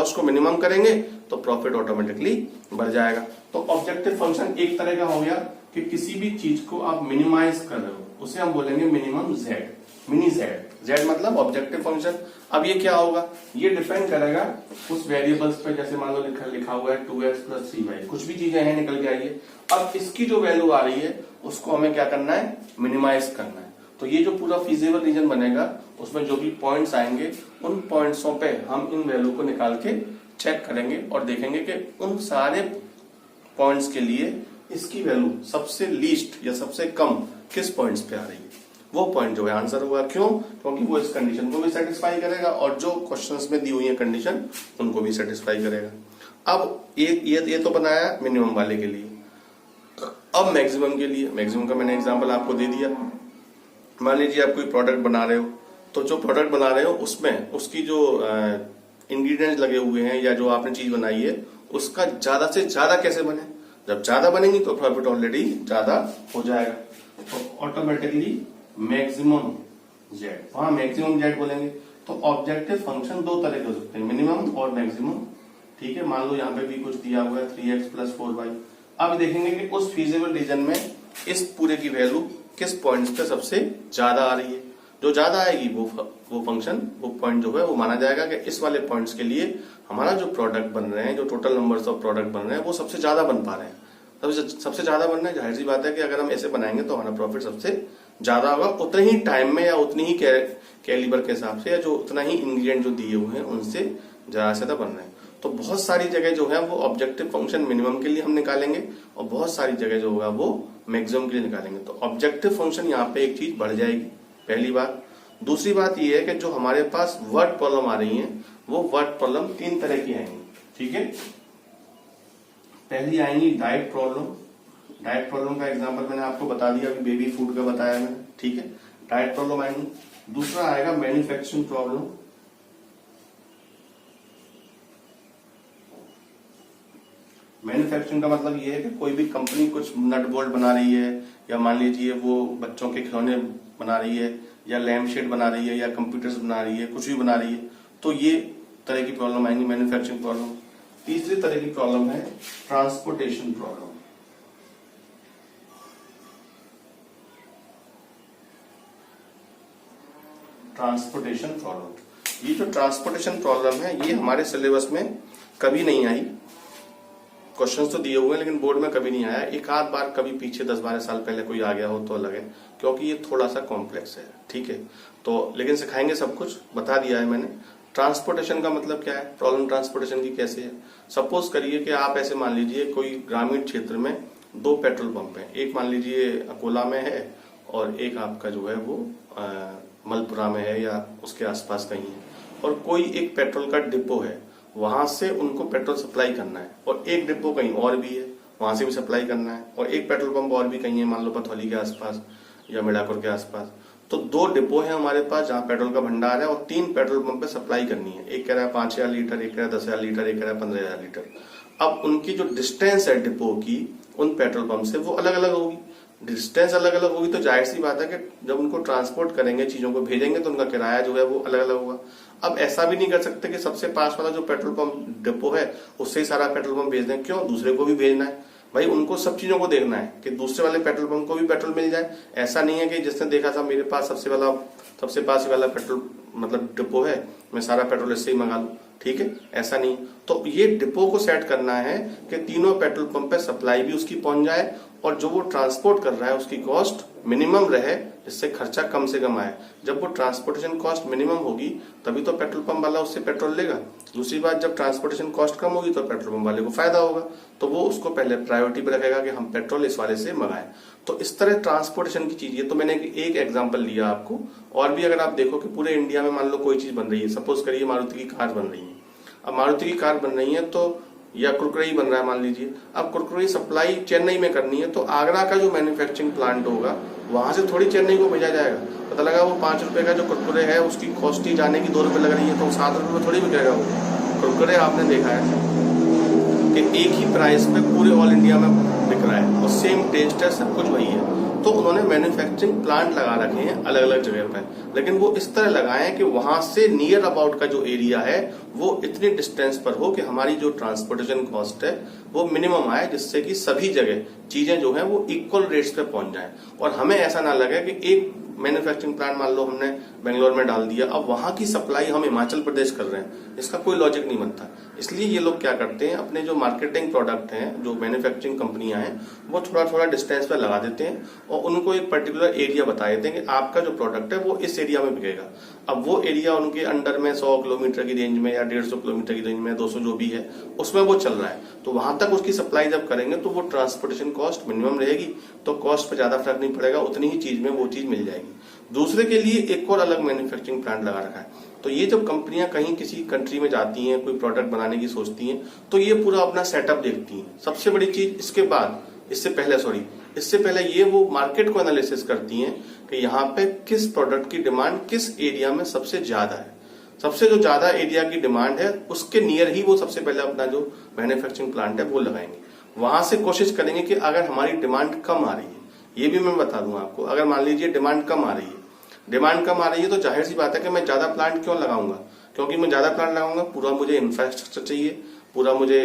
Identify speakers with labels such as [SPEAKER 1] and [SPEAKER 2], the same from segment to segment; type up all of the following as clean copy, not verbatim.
[SPEAKER 1] Cost को minimum करेंगे तो प्रॉफिट ऑटोमेटिकली बढ़ जाएगा। तो ऑब्जेक्टिव फंक्शन एक तरह का हो गया कि किसी भी चीज को आप मिनिमाइज कर रहे हो, उसे हम बोलेंगे minimum Z, mini Z. Z मतलब ऑब्जेक्टिव फंक्शन। अब ये क्या होगा, ये डिपेंड करेगा उस वेरिएबल्स पे, जैसे मान लो लिखा हुआ है 2x + 3y, कुछ भी चीजें हैं निकल के आई है। अब इसकी जो वैल्यू आ रही है उसको हमें क्या करना है, मिनिमाइज करना है। तो ये जो पूरा फीजिबल रीजन बनेगा उसमें जो भी पॉइंट्स आएंगे उन पॉइंट्सों पे हम इन वैल्यू को निकाल के चेक करेंगे और देखेंगे कि उन सारे पॉइंट्स के लिए इसकी वैल्यू सबसे लीस्ट या सबसे कम किस पॉइंट्स पे आ रही है, वो पॉइंट जो है आंसर होगा। क्यों? क्योंकि वो इस कंडीशन को भी सेटिस्फाई करेगा और जो क्वेश्चंस में दी हुई है कंडीशन उनको भी सेटिस्फाई करेगा। अब ये तो बनाया मिनिमम वाले के लिए। अब मैक्सिमम के लिए, मैक्सिमम का मैंने एग्जांपल आपको दे दिया। मान लीजिए आप कोई प्रोडक्ट बना रहे हो, तो जो प्रोडक्ट बना रहे हो उसमें उसकी जो इंग्रेडिएंट्स लगे हुए हैं या जो आपने चीज बनाई है उसका ज्यादा से ज्यादा कैसे बने। जब ज्यादा बनेंगी तो प्रॉफिट ऑलरेडी ज्यादा हो जाएगा। तो ऑटोमेटिकली मैक्सिमम जेड, वहां मैक्सिमम जेड बोलेंगे। तो ऑब्जेक्टिव फंक्शन दो तरह के हो सकते हैं, मिनिमम और मैक्सिमम। ठीक है, मान लो यहाँ पे भी कुछ दिया हुआ है 3x + 4y। अब देखेंगे कि उस फीजिबल रीजन में इस पूरे की वैल्यू किस पॉइंट्स पे सबसे ज्यादा आ रही है। जो ज्यादा आएगी वो फंक्शन, वो पॉइंट जो है वो माना जाएगा कि इस वाले पॉइंट्स के लिए हमारा जो प्रोडक्ट बन रहे हैं, जो टोटल नंबर्स ऑफ प्रोडक्ट बन रहे हैं वो सबसे ज्यादा बन पा रहे हैं। सबसे ज्यादा बन रहे हैं, जाहिर सी बात है कि अगर हम ऐसे बनाएंगे तो हमारा प्रॉफिट सबसे ज्यादा होगा, उतने ही टाइम में या उतनी ही कैलिबर के हिसाब से, या जो उतना ही इंग्रेडिएंट जो दिए हुए हैं उनसे ज्यादा से ज्यादा बन रहे हैं। तो बहुत सारी जगह जो है वो ऑब्जेक्टिव फंक्शन मिनिमम के लिए हम निकालेंगे और बहुत सारी जगह जो होगा वो मैक्सिमम के लिए निकालेंगे। तो ऑब्जेक्टिव फंक्शन यहाँ पे एक चीज बढ़ जाएगी, पहली बात। दूसरी बात ये है कि जो हमारे पास वर्ड प्रॉब्लम आ रही है वो वर्ड प्रॉब्लम तीन तरह की आएंगी। ठीक है, पहली आएंगी डाइट प्रॉब्लम। डाइट प्रॉब्लम का एग्जांपल मैंने आपको बता दिया, अभी बेबी फूड का बताया मैंने। ठीक है, डाइट प्रॉब्लम आएंगी। दूसरा आएगा मैन्युफैक्चरिंग प्रॉब्लम। मैन्युफैक्चरिंग का मतलब ये है कि कोई भी कंपनी कुछ नट बोल्ट बना रही है, या मान लीजिए वो बच्चों के खिलौने बना रही है, या लैम्प शेड बना रही है, या कंप्यूटर्स बना रही है, कुछ भी बना रही है, तो ये तरह की प्रॉब्लम आएंगी, मैन्युफैक्चरिंग प्रॉब्लम। तीसरी तरह की प्रॉब्लम है ट्रांसपोर्टेशन प्रॉब्लम। ट्रांसपोर्टेशन प्रॉब्लम, ये जो ट्रांसपोर्टेशन प्रॉब्लम है ये हमारे सिलेबस में कभी नहीं आई। क्वेश्चंस तो दिए हुए हैं लेकिन बोर्ड में कभी नहीं आया। एक आध बार कभी पीछे 10-12 साल पहले कोई आ गया हो तो अलग है, क्योंकि ये थोड़ा सा कॉम्प्लेक्स है। ठीक है, तो लेकिन सिखाएंगे, सब कुछ बता दिया है मैंने। ट्रांसपोर्टेशन का मतलब क्या है, प्रॉब्लम ट्रांसपोर्टेशन की कैसे है। सपोज करिए कि आप ऐसे मान लीजिए कोई ग्रामीण क्षेत्र में 2 पेट्रोल पंप है, एक मान लीजिए अकोला में है और एक आपका जो है वो मलपुरा में है या उसके आसपास कहीं है, और कोई एक पेट्रोल का डिपो है, वहां से उनको पेट्रोल सप्लाई करना है, और एक डिपो कहीं और भी है, वहां से भी सप्लाई करना है, और एक पेट्रोल पंप और भी कहीं है, मान लो पथौली के आसपास या मिर्जापुर के आसपास। तो 2 डिपो है हमारे पास जहां पेट्रोल का भंडार है, और 3 पेट्रोल पंप पे सप्लाई करनी है। एक कह रहा है 5000 लीटर, एक कह रहा है 10,000 लीटर, एक कह रहा है 15,000 लीटर। अब उनकी जो डिस्टेंस है डिपो की उन पेट्रोल पंप से वो अलग अलग होगी। डिस्टेंस अलग अलग होगी तो जाहिर सी बात है कि जब उनको ट्रांसपोर्ट करेंगे, चीजों को भेजेंगे, तो उनका किराया जो है वो अलग अलग होगा। अब ऐसा भी नहीं कर सकते कि सबसे पास वाला जो पेट्रोल पंप डिपो है उससे ही सारा पेट्रोल पंप भेज दें। क्यों? दूसरे को भी भेजना है भाई, उनको सब चीजों को देखना है कि दूसरे वाले पेट्रोल पंप को भी पेट्रोल मिल जाए। ऐसा नहीं है कि जिसने देखा था मेरे पास सबसे पास वाला पेट्रोल मतलब डिपो है, मैं सारा पेट्रोल इससे ही मंगा लूं। ठीक है, ऐसा नहीं। तो ये डिपो को सेट करना है कि तीनों पेट्रोल पंप पे सप्लाई भी उसकी पहुंच जाए, और जो वो ट्रांसपोर्ट कर रहा है उसकी कॉस्ट मिनिमम रहे, जिससे खर्चा कम से कम आए। जब वो ट्रांसपोर्टेशन कॉस्ट मिनिमम होगी तभी तो पेट्रोल पंप वाला उससे पेट्रोल लेगा। दूसरी बात, जब ट्रांसपोर्टेशन कॉस्ट कम होगी तो पेट्रोल पंप वाले को फायदा होगा, तो वो उसको पहले प्रायोरिटी पे रखेगा कि हम पेट्रोल इस वाले से मंगाएं। तो इस तरह ट्रांसपोर्टेशन की चीज, ये तो मैंने एक एग्जांपल लिया आपको। और भी अगर आप देखो कि पूरे इंडिया में मान लो कोई चीज बन रही है, सपोज करिए मारुति की कार बन रही है। अब मारुति की कार बन रही है तो, या कुरकुरे बन रहा है मान लीजिए, अब कुरकुरे सप्लाई चेन्नई में करनी है, तो आगरा का जो मैन्युफैक्चरिंग प्लांट होगा वहां से थोड़ी चेन्नई को भेजा जाएगा। पता लगा वो 5 रुपए का जो कुरकुरे है उसकी कॉस्ट ही जाने की 2 रुपए लग रही है, तो 7 रुपए में थोड़ी बिकेगा वो कुरकुरे। आपने देखा है कि एक ही प्राइस पे पूरे ऑल इंडिया में बिक रहा है और सेम टेस्ट है, सब कुछ वही है। तो उन्होंने मैन्युफैक्चरिंग प्लांट लगा रखे हैं अलग अलग जगह पर, लेकिन वो इस तरह लगाए हैं कि वहां से नियर अबाउट का जो एरिया है वो इतनी डिस्टेंस पर हो कि हमारी जो ट्रांसपोर्टेशन कॉस्ट है वो मिनिमम आए, जिससे कि सभी जगह चीजें जो है वो इक्वल रेट्स पे पहुंच जाए और हमें ऐसा ना लगे कि एक मैन्युफैक्चरिंग प्लांट मान लो हमने बेंगलोर में डाल दिया, अब वहां की सप्लाई हम हिमाचल प्रदेश कर रहे हैं, इसका कोई लॉजिक नहीं बनता। इसलिए ये लोग क्या करते हैं, अपने जो मार्केटिंग प्रोडक्ट हैं, जो मैन्युफैक्चरिंग कंपनियां हैं, वो थोड़ा थोड़ा डिस्टेंस पे लगा देते हैं और उनको एक पर्टिकुलर एरिया बता देते हैं कि आपका जो प्रोडक्ट है वो इस एरिया में बिकेगा। अब वो एरिया उनके अंडर में 100 किलोमीटर की रेंज में या 150 किलोमीटर की रेंज में 200 जो भी है उसमें वो चल रहा है, तो वहां तक उसकी सप्लाई जब करेंगे तो वो ट्रांसपोर्टेशन कॉस्ट मिनिमम रहेगी, तो कॉस्ट पे ज्यादा फर्क नहीं पड़ेगा, उतनी ही चीज में वो चीज मिल जाएगी। दूसरे के लिए एक और अलग मैन्युफैक्चरिंग प्लांट लगा रखा है। तो ये जब कंपनियां कहीं किसी कंट्री में जाती हैं, कोई प्रोडक्ट बनाने की सोचती हैं, तो ये पूरा अपना सेटअप देखती हैं। सबसे बड़ी चीज इससे पहले ये वो मार्केट को एनालिसिस करती हैं कि यहाँ पे किस प्रोडक्ट की डिमांड किस एरिया में सबसे ज्यादा है। सबसे जो ज्यादा एरिया की डिमांड है उसके नियर ही वो सबसे पहले अपना जो मैन्युफैक्चरिंग प्लांट है वो लगाएंगे। वहां से कोशिश करेंगे कि अगर हमारी डिमांड कम आ रही है, ये भी मैं बता दूं आपको, अगर मान लीजिए डिमांड कम आ रही है तो जाहिर सी बात है कि मैं ज्यादा प्लांट क्यों लगाऊंगा, क्योंकि मैं ज्यादा प्लांट लगाऊंगा पूरा मुझे इंफ्रास्ट्रक्चर चाहिए, पूरा मुझे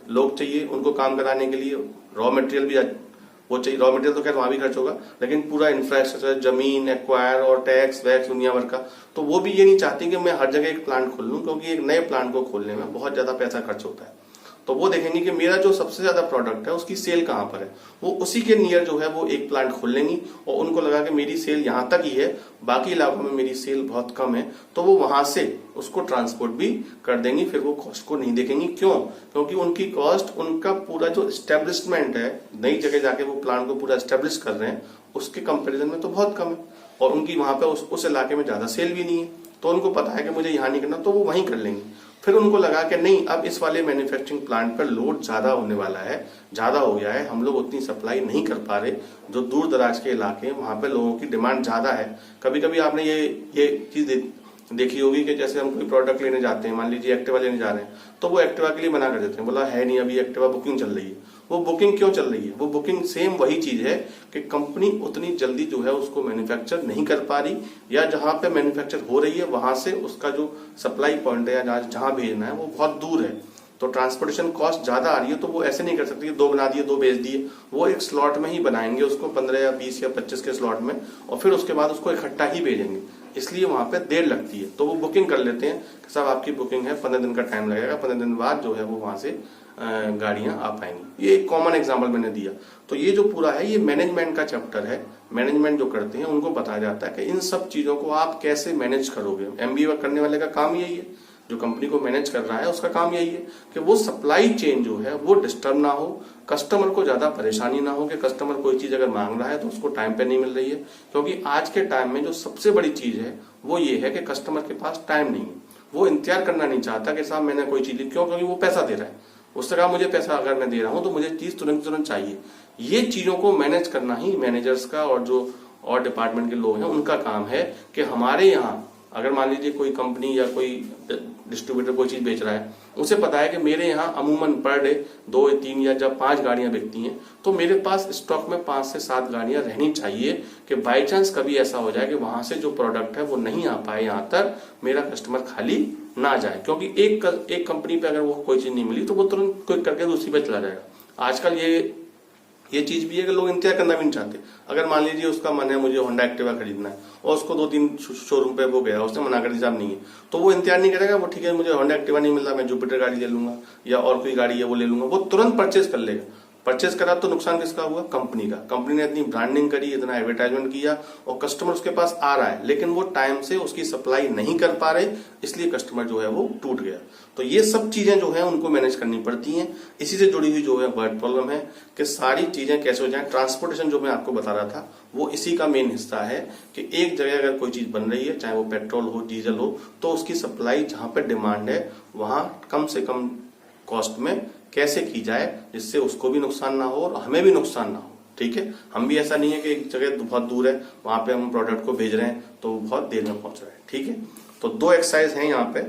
[SPEAKER 1] लोग चाहिए उनको काम कराने के लिए, रॉ मटेरियल भी वो चाहिए। रॉ मटेरियल तो खैर वहां भी खर्च होगा, लेकिन पूरा इंफ्रास्ट्रक्चर, जमीन एक्वायर और टैक्स वैक्स दुनिया भर का, तो वो भी ये नहीं चाहती कि मैं हर जगह एक प्लांट खोल लूं, क्योंकि एक नए प्लांट को खोलने में बहुत ज्यादा पैसा खर्च होता है। तो वो देखेंगे कि मेरा जो सबसे ज्यादा प्रोडक्ट है उसकी सेल कहां पर है, वो उसी के नियर जो है वो एक प्लांट खोल लेंगी और उनको लगा कि मेरी सेल यहां तक ही है, बाकी इलाकों में मेरी सेल बहुत कम है, तो वो वहां से उसको ट्रांसपोर्ट भी कर देंगी। फिर वो कॉस्ट को नहीं देखेंगी। क्यों? क्योंकि उनकी कॉस्ट, उनका पूरा जो एस्टेब्लिशमेंट है, नई जगह जाके वो प्लांट को पूरा एस्टेब्लिश कर रहे हैं, उसके कंपेरिजन में तो बहुत कम है और उनकी वहां पे उस इलाके में ज्यादा सेल भी नहीं है, तो उनको पता है कि मुझे यहाँ नहीं करना, तो वो वहीं कर लेंगे। फिर उनको लगा कि नहीं, अब इस वाले मैन्युफैक्चरिंग प्लांट पर लोड ज्यादा होने वाला है, ज्यादा हो गया है, हम लोग उतनी सप्लाई नहीं कर पा रहे, जो दूर दराज के इलाके हैं वहां पे लोगों की डिमांड ज्यादा है। कभी कभी आपने ये चीज देखी होगी कि जैसे हम कोई प्रोडक्ट लेने जाते हैं, मान लीजिए एक्टिवा लेने जा रहे हैं, तो वो एक्टिवा के लिए मना कर देते हैं, बोला है नहीं अभी एक्टिवा बुकिंग चल रही है। वो बुकिंग क्यों चल रही है? वो बुकिंग सेम वही चीज है कि कंपनी उतनी जल्दी जो है उसको मैन्युफैक्चर नहीं कर पा रही, या जहां पे मैन्युफैक्चर हो रही है वहां से उसका जो सप्लाई पॉइंट है या जहां भेजना है वो बहुत दूर है, तो ट्रांसपोर्टेशन कॉस्ट ज्यादा आ रही है। तो वो ऐसे नहीं कर सकती दो बना दिए दो भेज दिए, वो एक स्लॉट में ही बनाएंगे उसको, 15 या 20 या 25 के स्लॉट में, और फिर उसके बाद उसको इकट्ठा ही भेजेंगे, इसलिए वहां पे देर लगती है। तो वो बुकिंग कर लेते हैं कि साहब आपकी बुकिंग है, 15 दिन का टाइम लगेगा, 15 दिन बाद जो है वो वहां से गाड़ियां आ पाएंगी। ये एक कॉमन एग्जांपल मैंने दिया। तो ये जो पूरा है ये मैनेजमेंट का चैप्टर है। मैनेजमेंट जो करते हैं उनको बताया जाता है कि इन सब चीजों को आप कैसे मैनेज करोगे। एमबीए करने वाले का काम यही है, जो कंपनी को मैनेज कर रहा है उसका काम यही है कि वो सप्लाई चेन जो है वो डिस्टर्ब ना हो, कस्टमर को ज्यादा परेशानी ना हो कि कस्टमर कोई चीज अगर मांग रहा है तो उसको टाइम पे नहीं मिल रही है। क्योंकि आज के टाइम में जो सबसे बड़ी चीज है वो ये है कि कस्टमर के पास टाइम नहीं है, वो इंतजार करना नहीं चाहता कि साहब मैंने कोई चीज ली, क्यों? क्योंकि वो पैसा दे रहा है, उससे कहा मुझे पैसा अगर मैं दे रहा हूं तो मुझे चीज तुरंत तुरंत चाहिए। ये चीजों को मैनेज करना ही मैनेजर्स का और जो और डिपार्टमेंट के लोग हैं उनका काम है कि हमारे यहाँ अगर मान लीजिए कोई कंपनी या कोई डिस्ट्रीब्यूटर कोई चीज बेच रहा है, उसे पता है कि मेरे यहाँ अमूमन पर डे 2 या 3 या जब 5 गाड़ियां बिकती हैं, तो मेरे पास स्टॉक में 5 से 7 गाड़ियां रहनी चाहिए कि बाई चांस कभी ऐसा हो जाए कि वहां से जो प्रोडक्ट है वो नहीं आ पाए यहाँ तक, मेरा कस्टमर खाली ना जाए। क्योंकि एक कंपनी पे अगर वो कोई चीज नहीं मिली तो वो तुरंत क्विक करके दूसरी पे चला जाएगा। आजकल ये चीज भी है कि लोग इंतजार करना भी नहीं चाहते। अगर मान लीजिए उसका मन है मुझे होंडा एक्टिवा खरीदना है और उसको 2-3 शोरूम पे वो गया, उसने मना कर दिया साहब नहीं है, तो वो इंतजार नहीं करेगा, वो ठीक है मुझे होंडा एक्टिवा नहीं मिल रहा, मैं जुपिटर गाड़ी ले लूंगा या और कोई गाड़ी है वो ले लूंगा, वो तुरंत परचेज कर लेगा। परचेज करा तो नुकसान किसका हुआ? कंपनी का। कंपनी ने इतनी ब्रांडिंग करी, इतना एडवर्टाइजमेंट किया और कस्टमर उसके पास आ रहा है, लेकिन वो टाइम से उसकी सप्लाई नहीं कर पा रहे, इसलिए कस्टमर जो है वो टूट गया। तो ये सब चीजें जो है उनको मैनेज करनी पड़ती हैं। इसी से जुड़ी हुई जो है वर्ड प्रॉब्लम है कि सारी चीजें कैसे हो जाए। ट्रांसपोर्टेशन जो मैं आपको बता रहा था वो इसी का मेन हिस्सा है कि एक जगह अगर कोई चीज बन रही है, चाहे वो पेट्रोल हो डीजल हो, तो उसकी सप्लाई जहां पर डिमांड है वहां कम से कम कॉस्ट में कैसे की जाए जिससे उसको भी नुकसान ना हो और हमें भी नुकसान ना हो। ठीक है, हम भी ऐसा नहीं है कि एक जगह बहुत दूर है वहां पे हम प्रोडक्ट को भेज रहे हैं तो बहुत देर में पहुंच रहा है। ठीक है, तो 2 एक्सरसाइज हैं यहाँ पे।